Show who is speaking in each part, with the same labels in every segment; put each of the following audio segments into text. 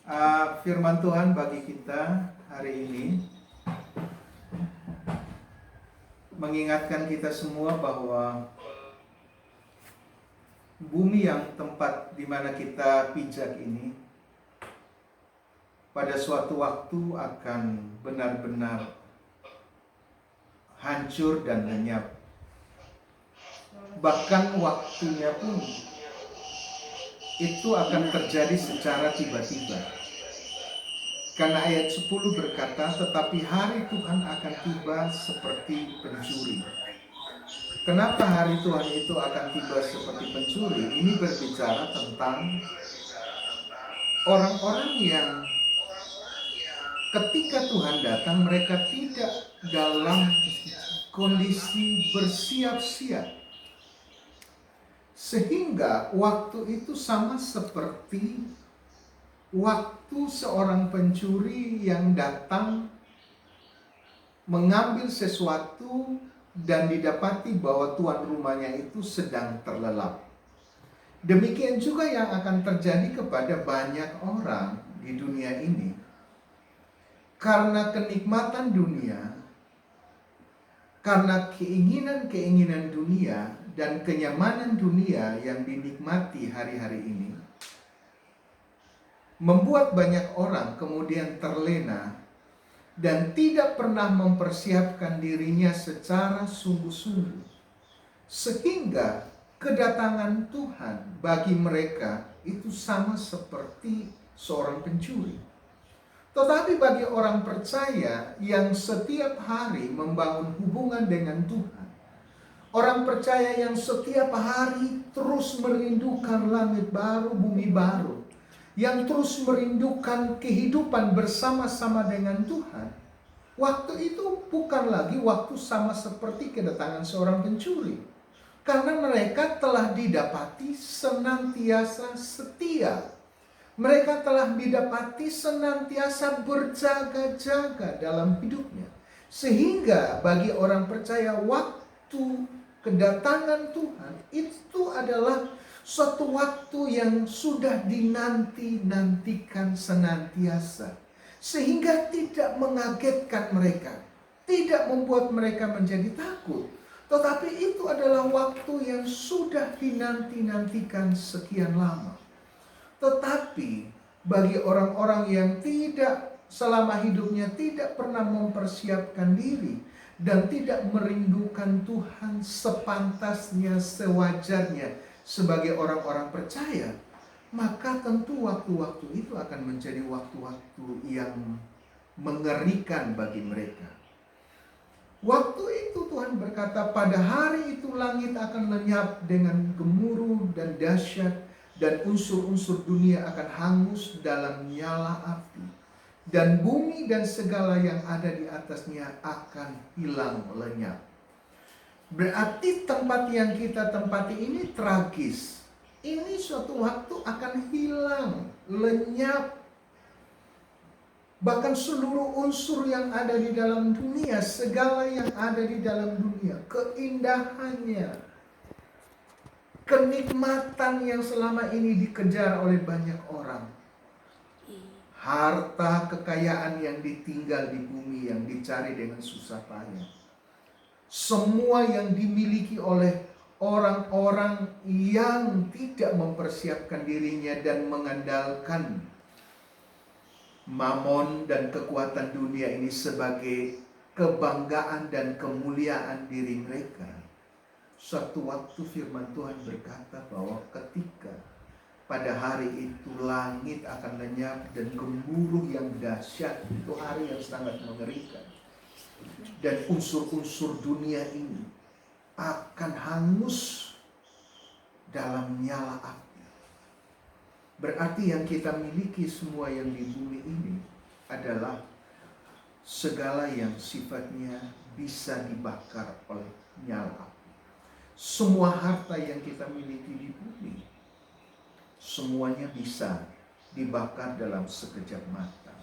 Speaker 1: Firman Tuhan bagi kita hari ini mengingatkan kita semua bahwa bumi yang tempat di mana kita pijak ini pada suatu waktu akan benar-benar hancur dan lenyap. Bahkan waktunya pun itu akan terjadi secara tiba-tiba. Karena ayat 10 berkata, tetapi hari Tuhan akan tiba seperti pencuri. Kenapa hari Tuhan itu akan tiba seperti pencuri? Ini berbicara tentang orang-orang yang ketika Tuhan datang, mereka tidak dalam kondisi bersiap-siap. Sehingga waktu itu sama seperti waktu seorang pencuri yang datang mengambil sesuatu dan didapati bahwa tuan rumahnya itu sedang terlelap. Demikian juga yang akan terjadi kepada banyak orang di dunia ini. Karena kenikmatan dunia, karena keinginan-keinginan dunia dan kenyamanan dunia yang dinikmati hari-hari ini, membuat banyak orang kemudian terlena dan tidak pernah mempersiapkan dirinya secara sungguh-sungguh. Sehingga kedatangan Tuhan bagi mereka itu sama seperti seorang pencuri. Tetapi bagi orang percaya yang setiap hari membangun hubungan dengan Tuhan, orang percaya yang setiap hari terus merindukan langit baru, bumi baru, yang terus merindukan kehidupan bersama-sama dengan Tuhan, waktu itu bukan lagi waktu sama seperti kedatangan seorang pencuri. Karena mereka telah didapati senantiasa setia. Mereka telah didapati senantiasa berjaga-jaga dalam hidupnya. Sehingga bagi orang percaya waktu kedatangan Tuhan itu adalah suatu waktu yang sudah dinanti-nantikan senantiasa. Sehingga tidak mengagetkan mereka, tidak membuat mereka menjadi takut. Tetapi itu adalah waktu yang sudah dinanti-nantikan sekian lama. Tetapi bagi orang-orang yang tidak selama hidupnya tidak pernah mempersiapkan diri dan tidak merindukan Tuhan sepantasnya, sewajarnya sebagai orang-orang percaya, maka tentu waktu-waktu itu akan menjadi waktu-waktu yang mengerikan bagi mereka. Waktu itu Tuhan berkata, pada hari itu langit akan lenyap dengan gemuruh dan dahsyat, dan unsur-unsur dunia akan hangus dalam nyala api, dan bumi dan segala yang ada di atasnya akan hilang lenyap. Berarti tempat yang kita tempati ini tragis. Ini suatu waktu akan hilang, lenyap. Bahkan seluruh unsur yang ada di dalam dunia, segala yang ada di dalam dunia, keindahannya, kenikmatan yang selama ini dikejar oleh banyak orang, harta kekayaan yang ditinggal di bumi yang dicari dengan susah payah, semua yang dimiliki oleh orang-orang yang tidak mempersiapkan dirinya dan mengandalkan mamon dan kekuatan dunia ini sebagai kebanggaan dan kemuliaan diri mereka. Suatu waktu firman Tuhan berkata bahwa ketika pada hari itu langit akan lenyap dan gemuruh yang dahsyat, itu hari yang sangat mengerikan. Dan unsur-unsur dunia ini akan hangus dalam nyala api. Berarti yang kita miliki semua yang di bumi ini adalah segala yang sifatnya bisa dibakar oleh nyala api. Semua harta yang kita miliki di bumi, semuanya bisa dibakar dalam sekejap mata.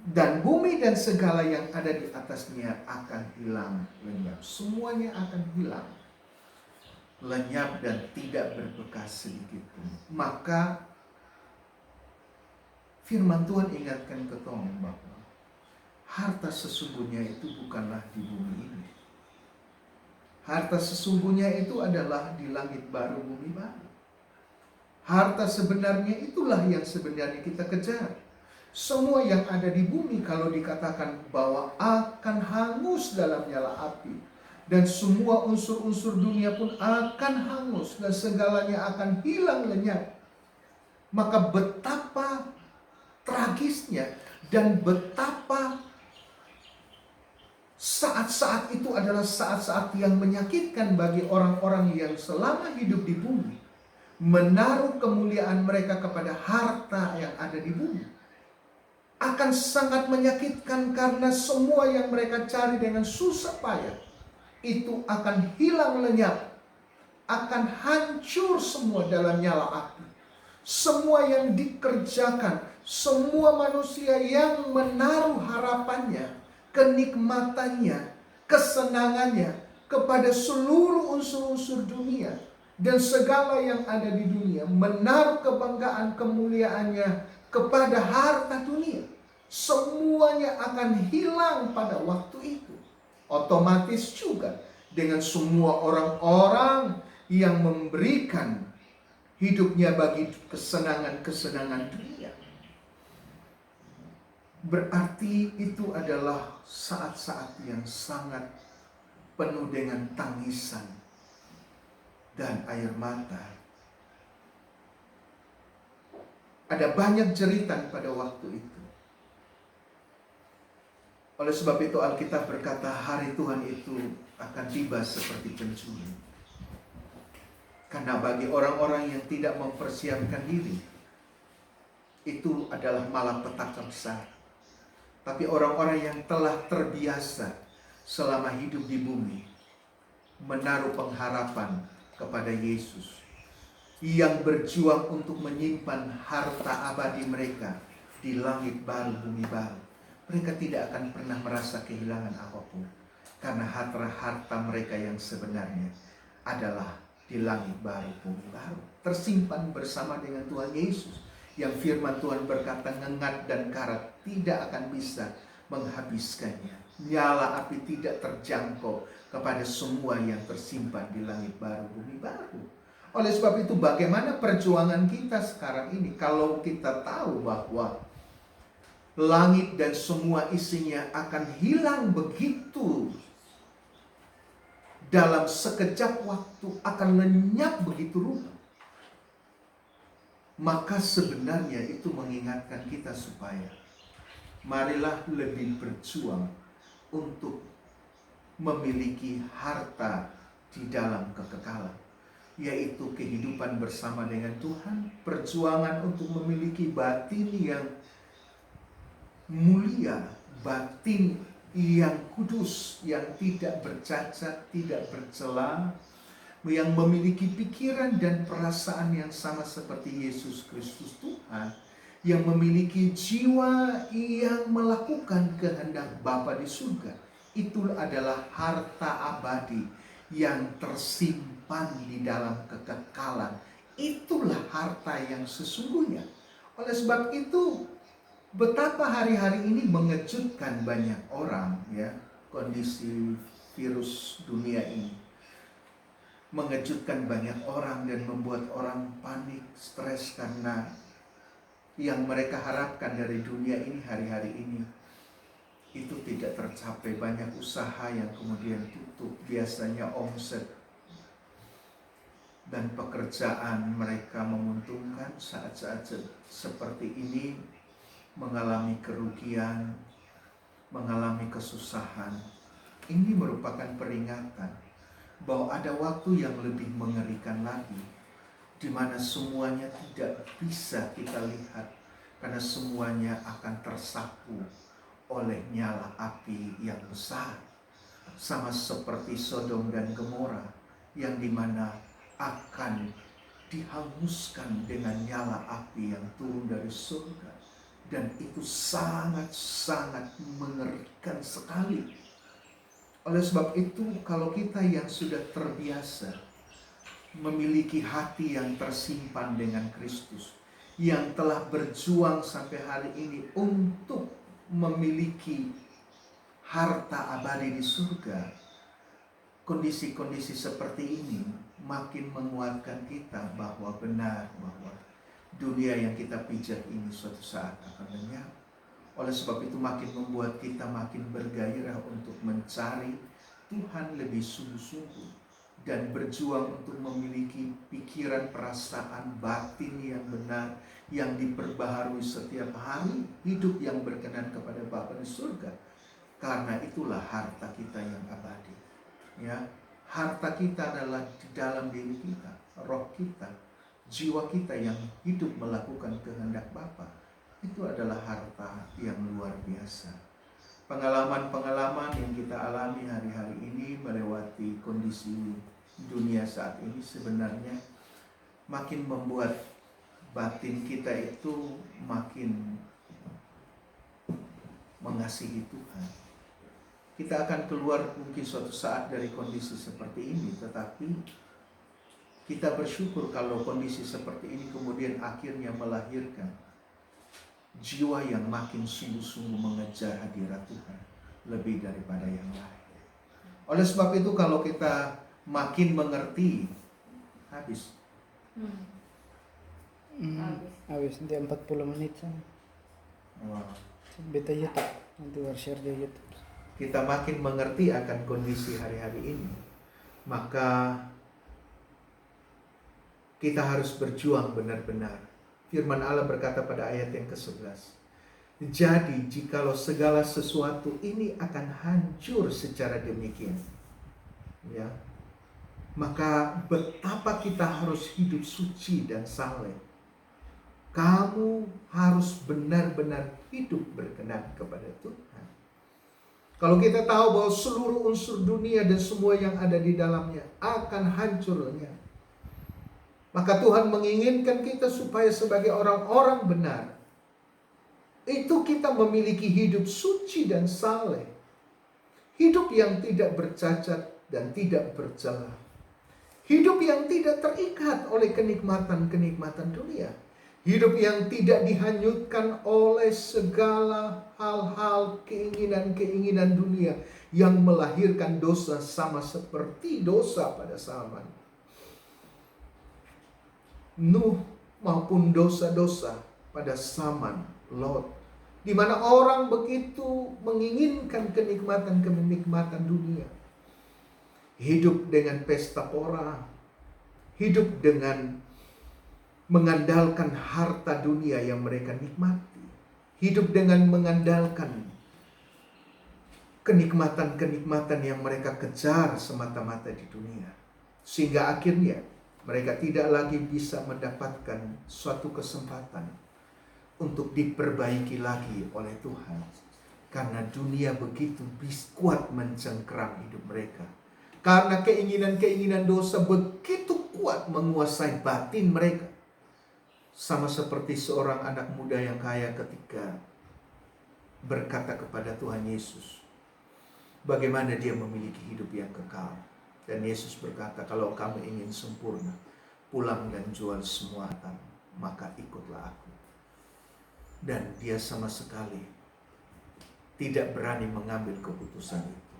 Speaker 1: Dan bumi dan segala yang ada di atasnya akan hilang lenyap. Semuanya akan hilang, lenyap dan tidak berbekas sedikit pun. Maka Firman Tuhan ingatkan ke tong bahwa harta sesungguhnya itu bukanlah di bumi ini. Harta sesungguhnya itu adalah di langit baru, bumi baru. Harta sebenarnya itulah yang sebenarnya kita kejar. Semua yang ada di bumi kalau dikatakan bahwa akan hangus dalam nyala api. Dan semua unsur-unsur dunia pun akan hangus dan segalanya akan hilang lenyap. Maka betapa tragisnya dan betapa saat-saat itu adalah saat-saat yang menyakitkan bagi orang-orang yang selama hidup di bumi menaruh kemuliaan mereka kepada harta yang ada di bumi. Akan sangat menyakitkan karena semua yang mereka cari dengan susah payah itu akan hilang lenyap, akan hancur semua dalam nyala api. Semua yang dikerjakan, semua manusia yang menaruh harapannya, kenikmatannya, kesenangannya kepada seluruh unsur-unsur dunia dan segala yang ada di dunia, menaruh kebanggaan kemuliaannya kepada harta dunia, semuanya akan hilang pada waktu itu. Otomatis juga dengan semua orang-orang yang memberikan hidupnya bagi kesenangan-kesenangan dunia. Berarti itu adalah saat-saat yang sangat penuh dengan tangisan dan air mata. Ada banyak jeritan pada waktu itu. Oleh sebab itu Alkitab berkata hari Tuhan itu akan tiba seperti pencuri. Karena bagi orang-orang yang tidak mempersiapkan diri, itu adalah malapetaka besar. Tapi orang-orang yang telah terbiasa selama hidup di bumi menaruh pengharapan kepada Yesus yang berjuang untuk menyimpan harta abadi mereka di langit baru, bumi baru. Mereka tidak akan pernah merasa kehilangan apapun karena harta mereka yang sebenarnya adalah di langit baru, bumi baru, tersimpan bersama dengan Tuhan Yesus. Yang firman Tuhan berkata ngengat dan karat tidak akan bisa menghabiskannya. Nyala api tidak terjangkau kepada semua yang tersimpan di langit baru, bumi baru. Oleh sebab itu bagaimana perjuangan kita sekarang ini kalau kita tahu bahwa langit dan semua isinya akan hilang begitu dalam sekejap waktu, akan lenyap begitu rupa. Maka sebenarnya itu mengingatkan kita supaya marilah lebih berjuang untuk memiliki harta di dalam kekekalan, yaitu kehidupan bersama dengan Tuhan, perjuangan untuk memiliki batin yang mulia, batin yang kudus, yang tidak bercacat, tidak bercela, yang memiliki pikiran dan perasaan yang sama seperti Yesus Kristus Tuhan, yang memiliki jiwa yang melakukan kehendak Bapa di surga. Itu adalah harta abadi yang tersimpan di dalam kekekalan. Itulah harta yang sesungguhnya. Oleh sebab itu, betapa hari-hari ini mengejutkan banyak orang, ya, kondisi virus dunia ini mengejutkan banyak orang dan membuat orang panik, stres karena yang mereka harapkan dari dunia ini hari-hari ini itu tidak tercapai. Banyak usaha yang kemudian tutup, biasanya omset dan pekerjaan mereka menguntungkan, saat-saat seperti ini mengalami kerugian, mengalami kesusahan. Ini merupakan peringatan bahwa ada waktu yang lebih mengerikan lagi, di mana semuanya tidak bisa kita lihat karena semuanya akan tersapu oleh nyala api yang besar, sama seperti Sodom dan Gomora, yang dimana akan dihanguskan dengan nyala api yang turun dari surga. Dan itu sangat-sangat mengerikan sekali. Oleh sebab itu, kalau kita yang sudah terbiasa memiliki hati yang tersimpan dengan Kristus, yang telah berjuang sampai hari ini untuk memiliki harta abadi di surga, kondisi-kondisi seperti ini makin menguatkan kita bahwa benar bahwa dunia yang kita pijak ini suatu saat akan lenyap. Oleh sebab itu makin membuat kita makin bergairah untuk mencari Tuhan lebih sungguh-sungguh dan berjuang untuk memiliki pikiran, perasaan, batin yang benar, yang diperbaharui setiap hari, hidup yang berkenan kepada Bapa di surga. Karena itulah harta kita yang abadi. Ya, harta kita adalah di dalam diri kita, roh kita, jiwa kita yang hidup melakukan kehendak Bapa. Itu adalah harta yang luar biasa. Pengalaman-pengalaman yang kita alami hari-hari ini melewati kondisi dunia saat ini sebenarnya makin membuat batin kita itu makin mengasihi Tuhan. Kita akan keluar mungkin suatu saat dari kondisi seperti ini, tetapi kita bersyukur kalau kondisi seperti ini kemudian akhirnya melahirkan jiwa yang makin sungguh-sungguh mengejar hadirat Tuhan lebih daripada yang lain. Oleh sebab itu kalau kita makin mengerti, habis.
Speaker 2: Habis nanti 40 menit sana.
Speaker 1: Wow.
Speaker 2: Beta YouTube, nanti share di YouTube.
Speaker 1: Kita makin mengerti akan kondisi hari-hari ini, maka kita harus berjuang benar-benar. Firman Allah berkata pada ayat yang ke-11, jadi jikalau segala sesuatu ini akan hancur secara demikian, ya, maka betapa kita harus hidup suci dan saleh. Kamu harus benar-benar hidup berkenan kepada Tuhan. Kalau kita tahu bahwa seluruh unsur dunia dan semua yang ada di dalamnya akan hancurnya, maka Tuhan menginginkan kita supaya sebagai orang-orang benar, itu kita memiliki hidup suci dan saleh. Hidup yang tidak bercacat dan tidak bercela. Hidup yang tidak terikat oleh kenikmatan-kenikmatan dunia. Hidup yang tidak dihanyutkan oleh segala hal-hal keinginan-keinginan dunia yang melahirkan dosa sama seperti dosa pada zaman Nuh maupun dosa-dosa pada zaman Lot, di mana orang begitu menginginkan kenikmatan-kenikmatan dunia, hidup dengan pesta pora, hidup dengan mengandalkan harta dunia yang mereka nikmati, hidup dengan mengandalkan kenikmatan-kenikmatan yang mereka kejar semata-mata di dunia, sehingga akhirnya mereka tidak lagi bisa mendapatkan suatu kesempatan untuk diperbaiki lagi oleh Tuhan. Karena dunia begitu kuat mencengkeram hidup mereka. Karena keinginan-keinginan dosa begitu kuat menguasai batin mereka. Sama seperti seorang anak muda yang kaya ketika berkata kepada Tuhan Yesus, bagaimana dia memiliki hidup yang kekal. Dan Yesus berkata, kalau kamu ingin sempurna, pulang dan jual semua hartamu, maka ikutlah aku. Dan dia sama sekali tidak berani mengambil keputusan itu.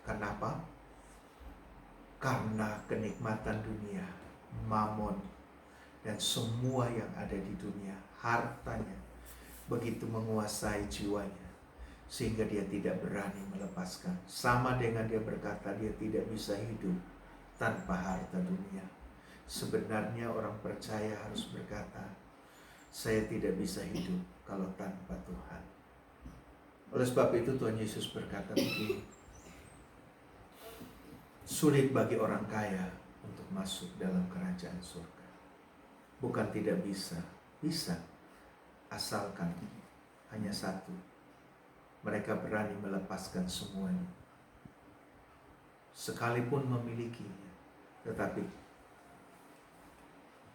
Speaker 1: Kenapa? Karena kenikmatan dunia, mamon, dan semua yang ada di dunia, hartanya, begitu menguasai jiwanya, sehingga dia tidak berani melepaskan. Sama dengan dia berkata dia tidak bisa hidup tanpa harta dunia. Sebenarnya orang percaya harus berkata, saya tidak bisa hidup kalau tanpa Tuhan. Oleh sebab itu Tuhan Yesus berkata begini, sulit bagi orang kaya untuk masuk dalam kerajaan surga. Bukan tidak bisa, bisa, asalkan hanya satu, mereka berani melepaskan semuanya. Sekalipun memilikinya, tetapi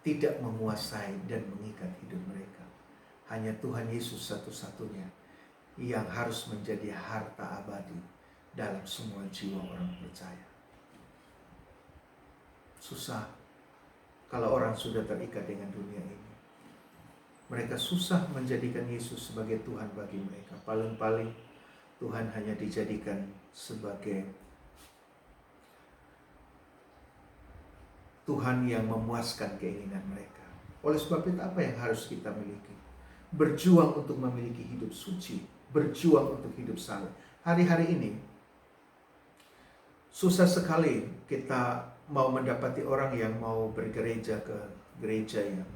Speaker 1: tidak menguasai dan mengikat hidup mereka. Hanya Tuhan Yesus satu-satunya yang harus menjadi harta abadi dalam semua jiwa orang percaya. Susah kalau orang sudah terikat dengan dunia ini. Mereka susah menjadikan Yesus sebagai Tuhan bagi mereka. Paling-paling Tuhan hanya dijadikan sebagai Tuhan yang memuaskan keinginan mereka. Oleh sebab itu apa yang harus kita miliki? Berjuang untuk memiliki hidup suci, berjuang untuk hidup saleh. Hari-hari ini susah sekali kita mau mendapati orang yang mau bergereja ke gereja yang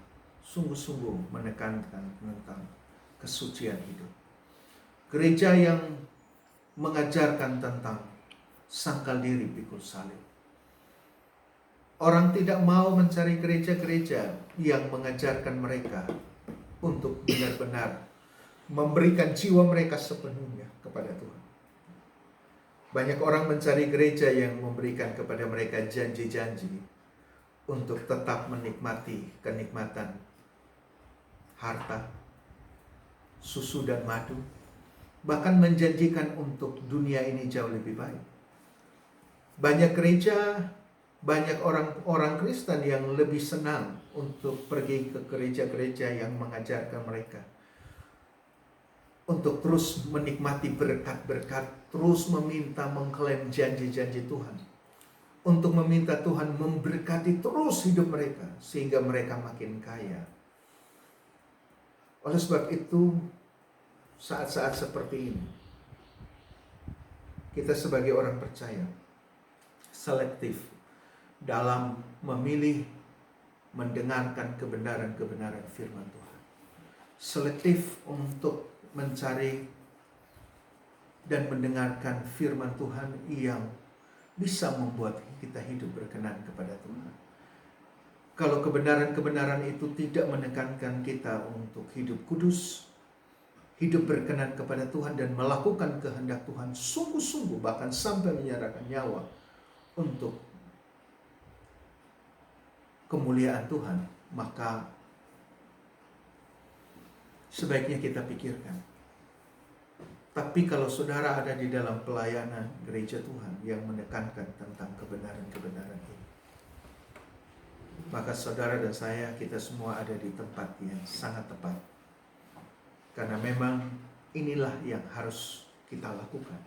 Speaker 1: sungguh-sungguh menekankan tentang kesucian hidup. Gereja yang mengajarkan tentang sangkal diri pikul salib. Orang tidak mau mencari gereja-gereja yang mengajarkan mereka untuk benar-benar memberikan jiwa mereka sepenuhnya kepada Tuhan. Banyak orang mencari gereja yang memberikan kepada mereka janji-janji untuk tetap menikmati kenikmatan harta, susu dan madu, bahkan menjanjikan untuk dunia ini jauh lebih baik. Banyak gereja, banyak orang Kristen yang lebih senang untuk pergi ke gereja-gereja yang mengajarkan mereka untuk terus menikmati berkat-berkat, terus meminta mengklaim janji-janji Tuhan, untuk meminta Tuhan memberkati terus hidup mereka sehingga mereka makin kaya. Oleh sebab itu, saat-saat seperti ini, kita sebagai orang percaya selektif dalam memilih mendengarkan kebenaran-kebenaran firman Tuhan. Selektif untuk mencari dan mendengarkan firman Tuhan yang bisa membuat kita hidup berkenan kepada Tuhan. Kalau kebenaran-kebenaran itu tidak menekankan kita untuk hidup kudus, hidup berkenan kepada Tuhan dan melakukan kehendak Tuhan sungguh-sungguh, bahkan sampai menyerahkan nyawa untuk kemuliaan Tuhan, maka sebaiknya kita pikirkan. Tapi kalau saudara ada di dalam pelayanan gereja Tuhan yang menekankan tentang kebenaran-kebenaran ini, maka saudara dan saya, kita semua ada di tempat yang sangat tepat. Karena memang inilah yang harus kita lakukan.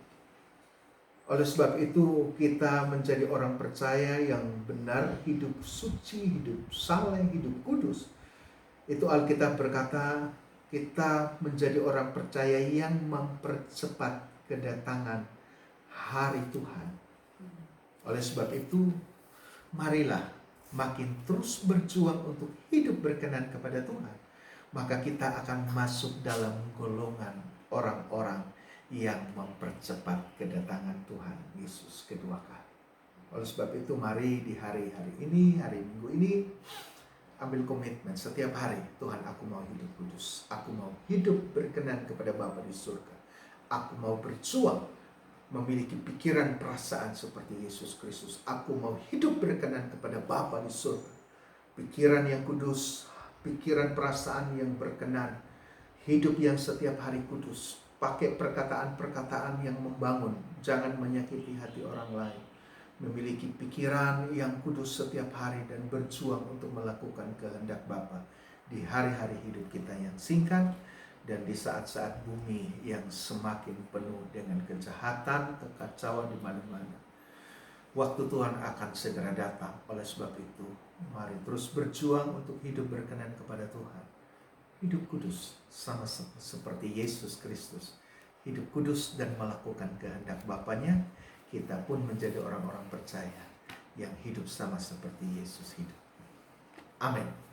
Speaker 1: Oleh sebab itu kita menjadi orang percaya yang benar, hidup suci, hidup saleh, hidup kudus. Itu Alkitab berkata, kita menjadi orang percaya yang mempercepat kedatangan hari Tuhan. Oleh sebab itu, marilah makin terus berjuang untuk hidup berkenan kepada Tuhan. Maka kita akan masuk dalam golongan orang-orang yang mempercepat kedatangan Tuhan Yesus kedua kali. Oleh sebab itu, mari di hari-hari ini, hari Minggu ini, ambil komitmen setiap hari. Tuhan, aku mau hidup kudus. Aku mau hidup berkenan kepada Bapa di surga. Aku mau berjuang memiliki pikiran perasaan seperti Yesus Kristus. Aku mau hidup berkenan kepada Bapa di surga. Pikiran yang kudus, pikiran perasaan yang berkenan, hidup yang setiap hari kudus. Pakai perkataan-perkataan yang membangun, jangan menyakiti hati orang lain. Memiliki pikiran yang kudus setiap hari dan berjuang untuk melakukan kehendak Bapa di hari-hari hidup kita yang singkat dan di saat-saat bumi yang semakin penuh dengan kejahatan, kekacauan di mana-mana. Waktu Tuhan akan segera datang. Oleh sebab itu, mari terus berjuang untuk hidup berkenan kepada Tuhan. Hidup kudus sama seperti Yesus Kristus. Hidup kudus dan melakukan kehendak Bapanya. Kita pun menjadi orang-orang percaya yang hidup sama seperti Yesus hidup. Amin.